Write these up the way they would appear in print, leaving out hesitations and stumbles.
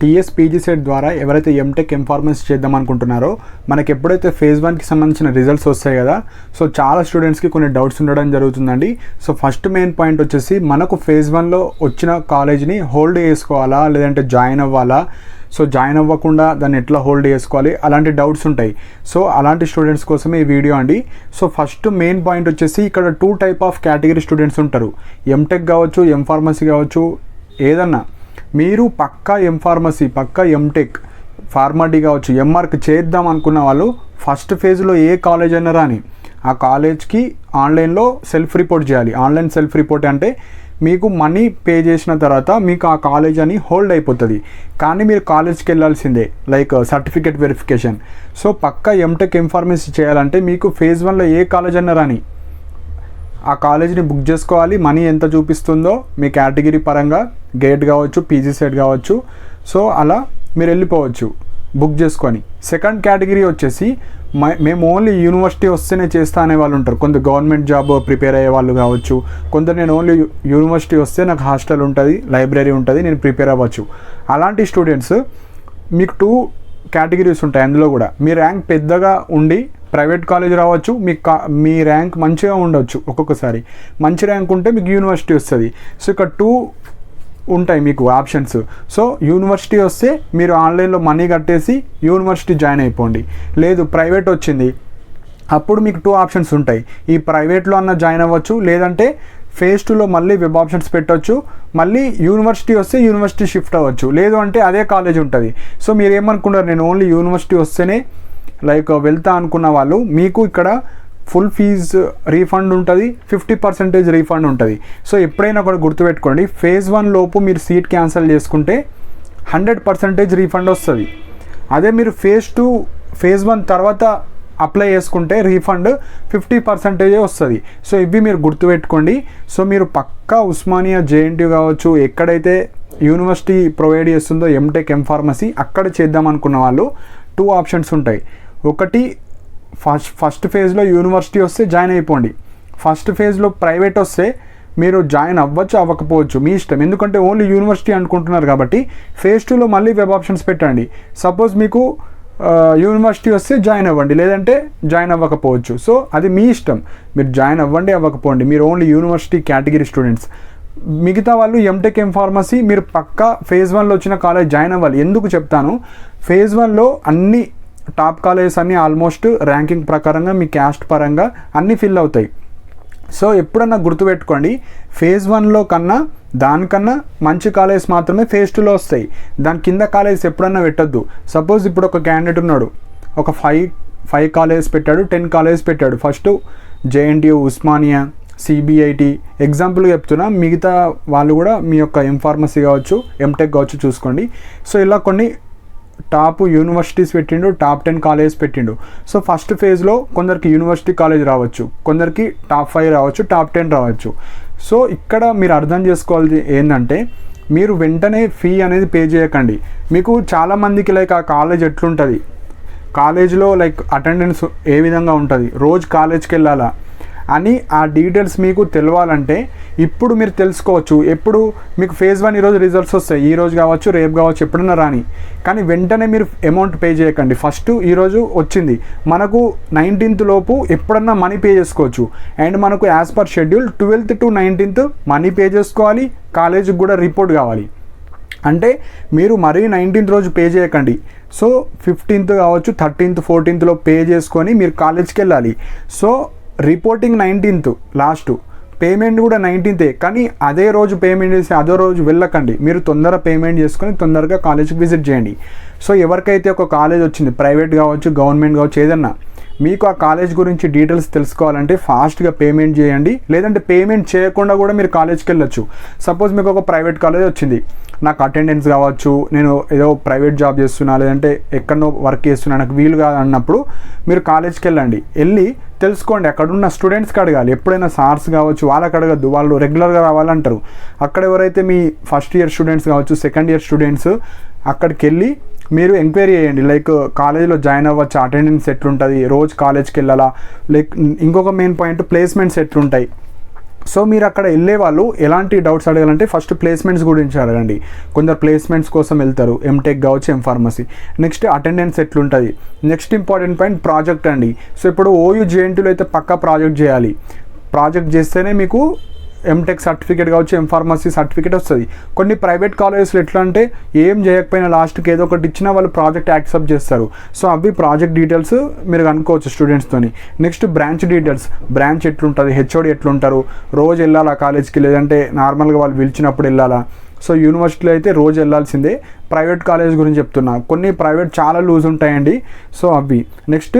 TS PG set ద్వారా ఎవరైతే MTech M Pharmacy చేద్దాం అనుకుంటున్నారో మనకి ఎప్పుడైతే ఫేజ్ 1కి సంబంధించిన రిజల్ట్స్ వస్తాయి కదా, సో చాలా స్టూడెంట్స్కి కొన్ని డౌట్స్ ఉండడం జరుగుతుందండి. సో ఫస్ట్ మెయిన్ పాయింట్ వచ్చేసి మనకు ఫేజ్ 1లో వచ్చిన కాలేజ్ని హోల్డ్ చేసుకోవాలా లేదంటే జాయిన్ అవ్వాలా, సో జాయిన్ అవ్వకుండా దాన్ని ఎట్లా హోల్డ్ చేసుకోవాలి, అలాంటి డౌట్స్ ఉంటాయి. సో అలాంటి స్టూడెంట్స్ కోసమే ఈ వీడియో అండి. సో ఫస్ట్ మెయిన్ పాయింట్ వచ్చేసి ఇక్కడ 2 టైప్ ఆఫ్ కేటగిరీ స్టూడెంట్స్ ఉంటారు. ఎంటెక్ కావచ్చు, ఎంఫార్మసీ కావచ్చు, ఏదన్నా మీరు పక్కా ఎంఫార్మసీ, పక్కా ఎంటెక్, ఫార్మాటీ కావచ్చు, ఎంఆర్క్ చేద్దాం అనుకున్న వాళ్ళు ఫస్ట్ ఫేజ్లో ఏ కాలేజ్ అయినా రాని ఆ కాలేజ్కి ఆన్లైన్లో సెల్ఫ్ రిపోర్ట్ చేయాలి. ఆన్లైన్ సెల్ఫ్ రిపోర్ట్ అంటే మీకు మనీ పే చేసిన తర్వాత మీకు ఆ కాలేజ్ అని హోల్డ్ అయిపోతుంది, కానీ మీరు కాలేజ్కి వెళ్ళాల్సిందే, లైక్ సర్టిఫికేట్ వెరిఫికేషన్. సో పక్కా ఎంటెక్ ఎంఫార్మసీ చేయాలంటే మీకు ఫేజ్ 1లో ఏ కాలేజ్ అయినా రాని ఆ కాలేజ్ని బుక్ చేసుకోవాలి. మనీ ఎంత చూపిస్తుందో మీ కేటగిరీ పరంగా గేట్ కావచ్చు, పీజీ సెట్ కావచ్చు, సో అలా మీరు వెళ్ళిపోవచ్చు బుక్ చేసుకొని. సెకండ్ కేటగిరీ వచ్చేసి మేము ఓన్లీ యూనివర్సిటీ వస్తేనే చేస్తా అనే వాళ్ళు ఉంటారు. కొంత గవర్నమెంట్ జాబ్ ప్రిపేర్ అయ్యే వాళ్ళు కావచ్చు, కొందరు నేను ఓన్లీ యూనివర్సిటీ వస్తే నాకు హాస్టల్ ఉంటుంది, లైబ్రరీ ఉంటుంది, నేను ప్రిపేర్ అవ్వచ్చు. అలాంటి స్టూడెంట్స్ మీకు 2 కేటగిరీస్ ఉంటాయి. అందులో కూడా మీ ర్యాంక్ పెద్దగా ఉండి ప్రైవేట్ కాలేజ్ రావచ్చు, మీ ర్యాంక్ మంచిగా ఉండొచ్చు, ఒక్కొక్కసారి మంచి ర్యాంక్ ఉంటే మీకు యూనివర్సిటీ వస్తుంది. సో ఇక్కడ 2 ఉంటాయి మీకు ఆప్షన్స్. సో యూనివర్సిటీ వస్తే మీరు ఆన్లైన్లో మనీ కట్టేసి యూనివర్సిటీ జాయిన్ అయిపోండి. లేదు ప్రైవేట్ వచ్చింది, అప్పుడు మీకు 2 ఆప్షన్స్ ఉంటాయి. ఈ ప్రైవేట్లో అన్న జాయిన్ అవ్వచ్చు, లేదంటే ఫేజ్ 2లో మళ్ళీ వెబ్ ఆప్షన్స్ పెట్టవచ్చు. మళ్ళీ యూనివర్సిటీ వస్తే యూనివర్సిటీ షిఫ్ట్ అవ్వచ్చు, లేదు అంటే అదే కాలేజ్ ఉంటుంది. సో మీరు ఏమనుకున్నారు, నేను ఓన్లీ యూనివర్సిటీ వస్తేనే లైక్ వెళ్తా అనుకున్న వాళ్ళు మీకు ఇక్కడ ఫుల్ ఫీజు రీఫండ్ ఉంటుంది, 50% రీఫండ్ ఉంటుంది. సో ఎప్పుడైనా కూడా గుర్తుపెట్టుకోండి, ఫేజ్ 1 లోపు మీరు సీట్ క్యాన్సిల్ చేసుకుంటే 100% రీఫండ్ వస్తుంది. అదే మీరు ఫేజ్ 1 తర్వాత అప్లై చేసుకుంటే రీఫండ్ 50% వస్తుంది. సో ఇవి మీరు గుర్తుపెట్టుకోండి. సో మీరు పక్కా ఉస్మానియా, జేఎన్టీయూ కావచ్చు, ఎక్కడైతే యూనివర్సిటీ ప్రొవైడ్ చేస్తుందో ఎంటెక్ ఎంఫార్మసీ అక్కడ చేద్దాం అనుకున్న వాళ్ళు 2 ఆప్షన్స్ ఉంటాయి. ఒకటి ఫస్ట్ ఫేజ్లో యూనివర్సిటీ వస్తే జాయిన్ అయిపోండి. ఫస్ట్ ఫేజ్లో ప్రైవేట్ వస్తే మీరు జాయిన్ అవ్వచ్చు, అవ్వకపోవచ్చు, మీ ఇష్టం. ఎందుకంటే ఓన్లీ యూనివర్సిటీ అనుకుంటున్నారు కాబట్టి ఫేజ్ 2లో మళ్ళీ వెబ్ ఆప్షన్స్ పెట్టండి. సపోజ్ మీకు యూనివర్సిటీ వస్తే జాయిన్ అవ్వండి, లేదంటే జాయిన్ అవ్వకపోవచ్చు. సో అది మీ ఇష్టం, మీరు జాయిన్ అవ్వండి, అవ్వకపోండి. మీరు ఓన్లీ యూనివర్సిటీ కేటగిరీ స్టూడెంట్స్. మిగతా వాళ్ళు ఎంటెక్ ఎంఫార్మసీ మీరు పక్కా ఫేజ్ 1లో వచ్చిన కాలేజ్ జాయిన్ అవ్వాలి. ఎందుకు చెప్తాను, ఫేజ్ 1లో అన్ని టాప్ కాలేజెస్ అన్నీ ఆల్మోస్ట్ ర్యాంకింగ్ ప్రకారంగా మీ క్యాస్ట్ పరంగా అన్నీ ఫిల్ అవుతాయి. సో ఎప్పుడన్నా గుర్తుపెట్టుకోండి, ఫేజ్ 1లో కన్నా దానికన్నా మంచి కాలేజ్ మాత్రమే ఫేజ్ 2లో వస్తాయి. దాని కింద కాలేజెస్ ఎప్పుడన్నా పెట్టద్దు. సపోజ్ ఇప్పుడు ఒక క్యాండిడేట్ ఉన్నాడు, ఒక 5 కాలేజెస్ పెట్టాడు, 10 కాలేజెస్ పెట్టాడు. First JNTU, Osmania, CBIT example చెప్తున్నా, మిగతా వాళ్ళు కూడా మీ యొక్క ఎంఫార్మసీ కావచ్చు, ఎంటెక్ కావచ్చు చూసుకోండి. సో ఇలా కొన్ని టాప్ యూనివర్సిటీస్ పెట్టిండు, టాప్ 10 కాలేజెస్ పెట్టిండు. సో ఫస్ట్ ఫేజ్లో కొందరికి యూనివర్సిటీ కాలేజ్ రావచ్చు, కొందరికి టాప్ 5 రావచ్చు, టాప్ 10 రావచ్చు. సో ఇక్కడ మీరు అర్థం చేసుకోవాలి ఏంటంటే, మీరు వెంటనే ఫీ అనేది పే చేయకండి. మీకు చాలామందికి లైక్ ఆ కాలేజ్ ఎట్లుంటుంది, కాలేజ్లో లైక్ అటెండెన్స్ ఏ విధంగా ఉంటుంది, రోజు కాలేజ్కి వెళ్ళాలా అని ఆ డీటెయిల్స్ మీకు తెలవాలంటే ఇప్పుడు మీరు తెలుసుకోవచ్చు. ఎప్పుడు మీకు ఫేజ్ 1 ఈరోజు రిజల్ట్స్ వస్తాయి, ఈరోజు కావచ్చు, రేపు కావచ్చు, ఎప్పుడన్నా రాని, కానీ వెంటనే మీరు అమౌంట్ పే చేయకండి. ఫస్ట్ ఈరోజు వచ్చింది, మనకు 19th లోపు ఎప్పుడన్నా మనీ పే చేసుకోవచ్చు. అండ్ మనకు as per schedule 12th to 19th money pay చేసుకోవాలి, కాలేజీకి కూడా రిపోర్ట్ కావాలి. అంటే మీరు మరీ 19th రోజు పే చేయకండి. సో 15th కావచ్చు, 13th, 14thలో పే చేసుకొని మీరు కాలేజ్కి వెళ్ళాలి. So reporting 19th last, payment కూడా 19th, కానీ అదే రోజు పేమెంట్ చేసి అదే రోజు వెళ్ళకండి. మీరు తొందరగా పేమెంట్ చేసుకొని తొందరగా కాలేజ్కి విజిట్ చేయండి. సో ఎవరికైతే ఒక కాలేజ్ వచ్చింది, ప్రైవేట్ కావచ్చు, గవర్నమెంట్ కావచ్చు, ఏదన్నా మీకు ఆ కాలేజ్ గురించి డీటెయిల్స్ తెలుసుకోవాలంటే ఫాస్ట్గా పేమెంట్ చేయండి, లేదంటే పేమెంట్ చేయకుండా కూడా మీరు కాలేజ్కి వెళ్ళొచ్చు. సపోజ్ మీకు ఒక ప్రైవేట్ కాలేజ్ వచ్చింది, నాకు అటెండెన్స్ కావచ్చు, నేను ఏదో ప్రైవేట్ జాబ్ చేస్తున్నా, లేదంటే ఎక్కడో వర్క్ చేస్తున్నా, నాకు వీలు కాదు అన్నప్పుడు మీరు కాలేజ్కి వెళ్ళండి. వెళ్ళి తెలుసుకోండి, అక్కడున్న స్టూడెంట్స్కి అడగాలి. ఎప్పుడైనా సార్స్ కావచ్చు వాళ్ళకి అడగద్దు, వాళ్ళు రెగ్యులర్గా రావాలంటారు. అక్కడ ఎవరైతే మీ ఫస్ట్ ఇయర్ స్టూడెంట్స్ కావచ్చు, సెకండ్ ఇయర్ స్టూడెంట్స్, అక్కడికి వెళ్ళి మీరు ఎంక్వైరీ చేయండి. లైక్ కాలేజీలో జాయిన్ అవ్వచ్చు, అటెండెన్స్ ఎట్లుంటుంది, రోజు కాలేజ్కి వెళ్ళాలా, లైక్ ఇంకొక మెయిన్ పాయింట్ ప్లేస్మెంట్స్ ఎట్లుంటాయి. సో మీరు అక్కడ వెళ్ళే వాళ్ళు ఎలాంటి డౌట్స్ అడగాలంటే ఫస్ట్ ప్లేస్మెంట్స్ గురించి అడగండి. కొందరు ప్లేస్మెంట్స్ కోసం వెళ్తారు, ఎంటెక్ కావచ్చు, ఎంఫార్మసీ. నెక్స్ట్ అటెండెన్స్ ఎట్లుంటుంది. నెక్స్ట్ ఇంపార్టెంట్ పాయింట్ ప్రాజెక్ట్ అండి. సో ఇప్పుడు ఓయూ జేఎన్టీలో అయితే పక్కా ప్రాజెక్ట్ చేయాలి. ప్రాజెక్ట్ చేస్తేనే మీకు ఎంటెక్ సర్టిఫికేట్ కావచ్చు, ఎంఫార్మసీ సర్టిఫికేట్ వస్తుంది. కొన్ని ప్రైవేట్ కాలేజెస్లో ఎట్లా అంటే ఏం చేయకపోయినా లాస్ట్కి ఏదో ఒకటి ఇచ్చినా వాళ్ళు ప్రాజెక్ట్ యాక్సెప్ట్ చేస్తారు. సో అవి ప్రాజెక్ట్ డీటెయిల్స్ మీరు కనుక్కోవచ్చు స్టూడెంట్స్తోని. నెక్స్ట్ బ్రాంచ్ డీటెయిల్స్, బ్రాంచ్ ఎట్లుంటుంది, హెచ్ఓడి ఎట్లుంటారు, రోజు వెళ్ళాలా కాలేజ్కి, లేదంటే నార్మల్గా వాళ్ళు పిలిచినప్పుడు వెళ్ళాలా. సో యూనివర్సిటీలో అయితే రోజు వెళ్ళాల్సిందే. ప్రైవేట్ కాలేజ్ గురించి చెప్తున్నా, కొన్ని ప్రైవేట్ చాలా లూజ్ ఉంటాయండి. సో అవి. నెక్స్ట్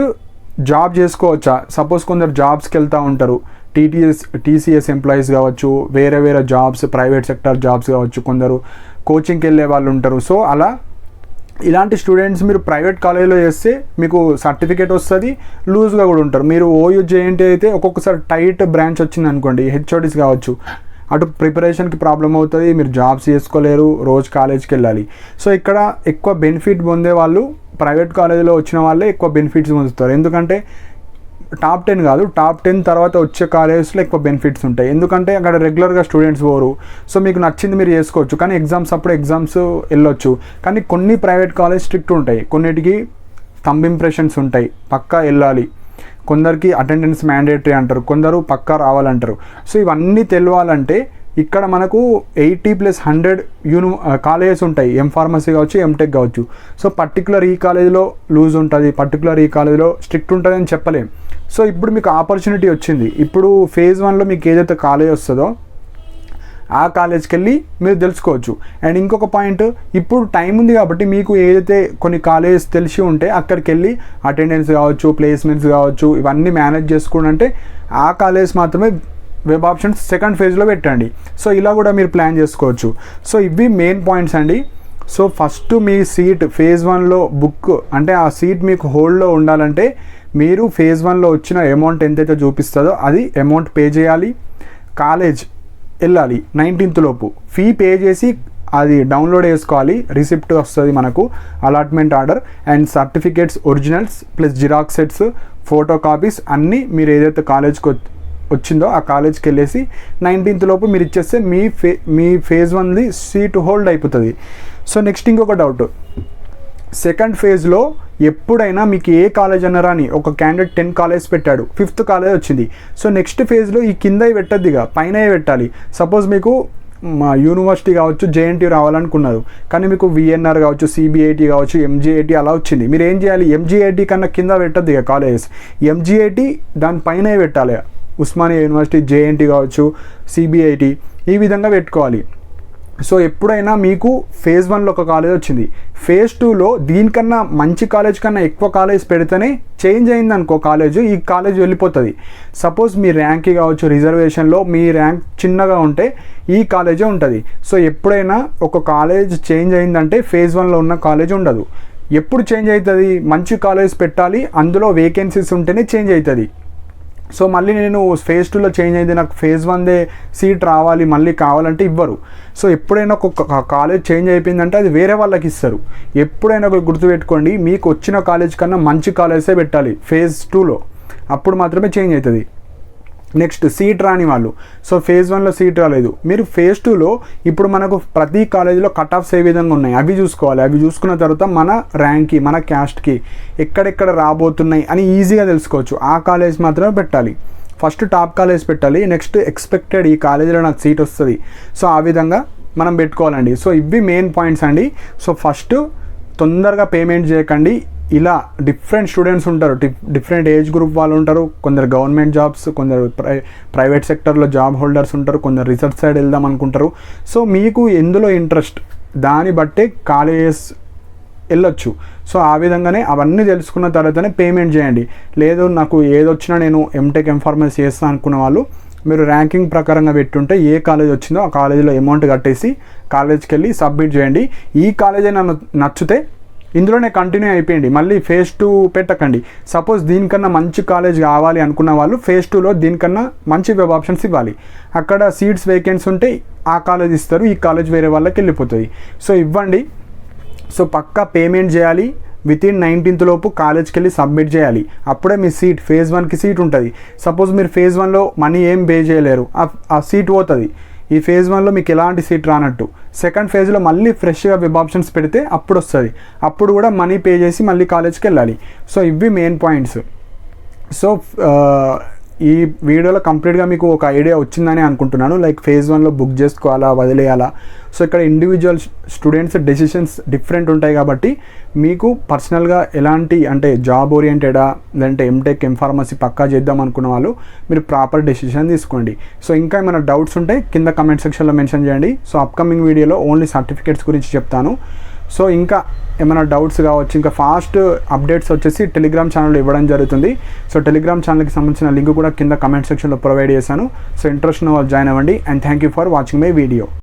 జాబ్ చేసుకోవచ్చా, సపోజ్ కొందరు జాబ్స్కి వెళ్తూ ఉంటారు, టీసీఎస్ ఎంప్లాయీస్ కావచ్చు, వేరే వేరే జాబ్స్, ప్రైవేట్ సెక్టర్ జాబ్స్ కావచ్చు, కొందరు కోచింగ్కి వెళ్ళే వాళ్ళు ఉంటారు. సో అలా ఇలాంటి స్టూడెంట్స్ మీరు ప్రైవేట్ కాలేజీలో చేస్తే మీకు సర్టిఫికేట్ వస్తుంది, లూజ్గా కూడా ఉంటారు. మీరు ఓయూ జేఎన్టీ అయితే ఒక్కొక్కసారి టైట్ బ్రాంచ్ వచ్చింది అనుకోండి, హెచ్ఓడీస్ కావచ్చు, అటు ప్రిపరేషన్కి ప్రాబ్లం అవుతుంది, మీరు జాబ్స్ చేసుకోలేరు, రోజు కాలేజ్కి వెళ్ళాలి. సో ఇక్కడ ఎక్కువ బెనిఫిట్ పొందే వాళ్ళు ప్రైవేట్ కాలేజీలో వచ్చిన వాళ్ళే ఎక్కువ బెనిఫిట్స్ పొందుతారు. ఎందుకంటే టాప్ 10 కాదు, టాప్ 10 తర్వాత వచ్చే కాలేజెస్లో ఎక్కువ బెనిఫిట్స్ ఉంటాయి. ఎందుకంటే అక్కడ రెగ్యులర్గా స్టూడెంట్స్ పోరు. సో మీకు నచ్చింది మీరు చేసుకోవచ్చు, కానీ ఎగ్జామ్స్ అప్పుడు ఎగ్జామ్స్ వెళ్ళొచ్చు. కానీ కొన్ని ప్రైవేట్ కాలేజ్ స్ట్రిక్ట్ ఉంటాయి, కొన్నిటికి థంబ్ ఇంప్రెషన్స్ ఉంటాయి, పక్కా వెళ్ళాలి. కొందరికి అటెండెన్స్ మ్యాండేటరీ అంటారు, కొందరు పక్కా రావాలంటారు. సో ఇవన్నీ తెలియాలంటే ఇక్కడ మనకు 80+100 కాలేజెస్ ఉంటాయి, ఎంఫార్మసీ కావచ్చు, ఎంటెక్ కావచ్చు. సో పర్టికులర్ ఈ కాలేజీలో లూజ్ ఉంటుంది, పర్టికులర్ ఈ కాలేజీలో స్ట్రిక్ట్ ఉంటుంది అని చెప్పలేం. సో ఇప్పుడు మీకు ఆపర్చునిటీ వచ్చింది. ఇప్పుడు ఫేజ్ 1లో మీకు ఏదైతే కాలేజ్ వస్తుందో ఆ కాలేజ్కి వెళ్ళి మీరు తెలుసుకోవచ్చు. అండ్ ఇంకొక పాయింట్, ఇప్పుడు టైం ఉంది కాబట్టి మీకు ఏదైతే కొన్ని కాలేజెస్ తెలిసి ఉంటే అక్కడికి వెళ్ళి అటెండెన్స్ కావచ్చు, ప్లేస్మెంట్స్ కావచ్చు, ఇవన్నీ మేనేజ్ చేసుకోండి. అంటే ఆ కాలేజ్ మాత్రమే వెబ్ ఆప్షన్స్ సెకండ్ ఫేజ్లో పెట్టండి. సో ఇలా కూడా మీరు ప్లాన్ చేసుకోవచ్చు. సో ఇవి మెయిన్ పాయింట్స్ అండి. సో ఫస్ట్ మీ సీట్ ఫేజ్ 1లో బుక్ అంటే ఆ సీట్ మీకు హోల్డ్లో ఉండాలంటే మీరు ఫేజ్ 1లో వచ్చిన అమౌంట్ ఎంతైతే చూపిస్తుందో అది అమౌంట్ పే చేయాలి. కాలేజ్ వెళ్ళాలి 19th లోపు, ఫీ పే చేసి అది డౌన్లోడ్ చేసుకోవాలి. రిసిప్ట్ వస్తుంది మనకు, allotment order and certificates originals plus xerox sets, photo copies అన్నీ మీరు ఏదైతే కాలేజ్కి వచ్చిందో ఆ కాలేజ్కి వెళ్ళేసి 19th లోపు మీరు ఇచ్చేస్తే మీ ఫేజ్ 1ది సీట్ హోల్డ్ అయిపోతుంది. సో నెక్స్ట్ ఇంకొక డౌట్, సెకండ్ ఫేజ్లో ఎప్పుడైనా మీకు ఏ కాలేజ్ అన్నారా అని ఒక క్యాండిడేట్ 10 కాలేజ్ పెట్టాడు, 5th కాలేజ్ వచ్చింది. సో నెక్స్ట్ ఫేజ్లో ఈ కింద పెట్టద్దిగా పైన పెట్టాలి. సపోజ్ మీకు మా యూనివర్సిటీ కావచ్చు, జేఎన్టీ రావాలనుకున్నారు, కానీ మీకు విఎన్ఆర్ కావచ్చు, సిబిఐటి కావచ్చు, ఎంజీఐటి అలా వచ్చింది. మీరు ఏం చేయాలి, ఎంజీఐటి కన్నా కింద పెట్టద్దు ఇక కాలేజెస్, ఎంజీఐటి దానిపైనే పెట్టాలి. ఉస్మానియా యూనివర్సిటీ, జేఎన్టీ కావచ్చు, సిబిఐటి ఈ విధంగా పెట్టుకోవాలి. సో ఎప్పుడైనా మీకు ఫేజ్ 1లో ఒక కాలేజ్ వచ్చింది, ఫేజ్ 2లో దీనికన్నా మంచి కాలేజ్ కన్నా ఎక్కువ కాలేజ్ పెడితేనే చేంజ్ అయింది అనుకో కాలేజ్, ఈ కాలేజ్ వెళ్ళిపోతుంది. సపోజ్ మీ ర్యాంక్ కావచ్చు, రిజర్వేషన్లో మీ ర్యాంక్ చిన్నగా ఉంటే ఈ కాలేజే ఉంటుంది. సో ఎప్పుడైనా ఒక కాలేజ్ చేంజ్ అయిందంటే ఫేజ్ 1లో ఉన్న కాలేజ్ ఉండదు. ఎప్పుడు చేంజ్ అవుతుంది, మంచి కాలేజ్ పెట్టాలి, అందులో వేకెన్సీస్ ఉంటేనే చేంజ్ అవుతుంది. సో మళ్ళీ నేను ఫేజ్ 2లో చేంజ్ అయింది, నాకు ఫేజ్ 1దే సీట్ రావాలి మళ్ళీ కావాలంటే ఇవ్వరు. సో ఎప్పుడైనా ఒక కాలేజ్ చేంజ్ అయిపోయిందంటే అది వేరే వాళ్ళకి ఇస్తారు. ఎప్పుడైనా ఒక గుర్తుపెట్టుకోండి, మీకు వచ్చిన కాలేజ్ కన్నా మంచి కాలేజే పెట్టాలి ఫేజ్ 2లో, అప్పుడు మాత్రమే చేంజ్ అవుతుంది. నెక్స్ట్ సీట్ రాని వాళ్ళు, సో ఫేజ్ 1లో సీట్ రాలేదు, మీరు ఫేజ్ 2లో ఇప్పుడు మనకు ప్రతి కాలేజీలో కట్ ఆఫ్స్ ఏ విధంగా ఉన్నాయి అవి చూసుకోవాలి. అవి చూసుకున్న తర్వాత మన ర్యాంక్కి, మన క్యాస్ట్కి ఎక్కడెక్కడ రాబోతున్నాయి అని ఈజీగా తెలుసుకోవచ్చు. ఆ కాలేజ్ మాత్రమే పెట్టాలి. ఫస్ట్ టాప్ కాలేజ్ పెట్టాలి, నెక్స్ట్ ఎక్స్పెక్టెడ్ ఈ కాలేజీలో నాకు సీట్ వస్తుంది. సో ఆ విధంగా మనం పెట్టుకోవాలండి. సో ఇవి మెయిన్ పాయింట్స్ అండి. సో ఫస్ట్ తొందరగా పేమెంట్ చేయకండి. ఇలా డిఫరెంట్ స్టూడెంట్స్ ఉంటారు, డిఫరెంట్ ఏజ్ గ్రూప్ వాళ్ళు ఉంటారు. కొందరు గవర్నమెంట్ జాబ్స్, కొందరు ప్రైవేట్ సెక్టర్లో జాబ్ హోల్డర్స్ ఉంటారు, కొందరు రీసెర్చ్ సైడ్ వెళ్దాం అనుకుంటారు. సో మీకు ఎందులో ఇంట్రెస్ట్ దాన్ని బట్టే కాలేజెస్ వెళ్ళొచ్చు. సో ఆ విధంగానే అవన్నీ తెలుసుకున్న తర్వాతనే పేమెంట్ చేయండి. లేదు నాకు ఏదొచ్చినా నేను ఎంటెక్ ఎంఫార్మసీ చేస్తాను అనుకున్న వాళ్ళు మీరు ర్యాంకింగ్ ప్రకారంగా పెట్టుంటే ఏ కాలేజ్ వచ్చిందో ఆ కాలేజీలో అమౌంట్ కట్టేసి కాలేజ్కి వెళ్ళి సబ్మిట్ చేయండి. ఈ కాలేజే నన్ను నచ్చితే ఇందులోనే కంటిన్యూ అయిపోయింది, మళ్ళీ ఫేజ్ 2 పెట్టకండి. సపోజ్ దీనికన్నా మంచి కాలేజ్ కావాలి అనుకున్న వాళ్ళు ఫేజ్ 2లో దీనికన్నా మంచి వెబ్ ఆప్షన్స్ ఇవ్వాలి. అక్కడ సీట్స్ వేకెన్సీ ఉంటే ఆ కాలేజ్ ఇస్తారు, ఈ కాలేజ్ వేరే వాళ్ళకి వెళ్ళిపోతుంది. సో ఇవ్వండి. సో పక్కా పేమెంట్ చేయాలి. వితిన్ 19th లోపు కాలేజ్కి వెళ్ళి సబ్మిట్ చేయాలి. అప్పుడే మీ సీట్ ఫేజ్ 1కి సీట్ ఉంటుంది. సపోజ్ మీరు ఫేజ్ 1లో మనీ ఏం పే చేయలేరు, ఆ సీట్ పోతుంది. ఈ ఫేజ్ 1లో మీకు ఎలాంటి సీట్ రానట్టు. సెకండ్ ఫేజ్లో మళ్ళీ ఫ్రెష్గా వెబ్ ఆప్షన్స్ పెడితే అప్పుడు వస్తుంది. అప్పుడు కూడా మనీ పే చేసి మళ్ళీ కాలేజ్కి వెళ్ళాలి. సో ఇవి మెయిన్ పాయింట్స్. సో ఈ వీడియోలో కంప్లీట్గా మీకు ఒక ఐడియా వచ్చిందని అనుకుంటున్నాను. లైక్ ఫేజ్ 1లో బుక్ చేసుకోవాలా వదిలేయాలా. సో ఇక్కడ ఇండివిజువల్ స్టూడెంట్స్ డెసిషన్స్ డిఫరెంట్ ఉంటాయి కాబట్టి మీకు పర్సనల్గా ఎలాంటి అంటే జాబ్ ఓరియంటెడా లేదంటే ఎంటెక్ ఎంఫార్మసీ పక్కా చేద్దాం అనుకున్న వాళ్ళు మీరు ప్రాపర్ డెసిషన్ తీసుకోండి. సో ఇంకా ఏమైనా డౌట్స్ ఉంటే కింద కమెంట్ సెక్షన్లో మెన్షన్ చేయండి. సో అప్కమింగ్ వీడియోలో ఓన్లీ సర్టిఫికేట్స్ గురించి చెప్తాను. సో ఇంకా ఏమైనా డౌట్స్ కావచ్చు, ఇంకా ఫాస్ట్ అప్డేట్స్ వచ్చేసి టెలిగ్రామ్ ఛానల్లో ఇవ్వడం జరుగుతుంది. సో టెలిగ్రామ్ ఛానల్కి సంబంధించిన లింక్ కూడా కింద కమెంట్ సెక్షన్లో ప్రొవైడ్ చేశాను. సో ఇంట్రెస్ట్ ఉన్న వాళ్ళు జాయిన్ అవ్వండి. And thank you for watching my video.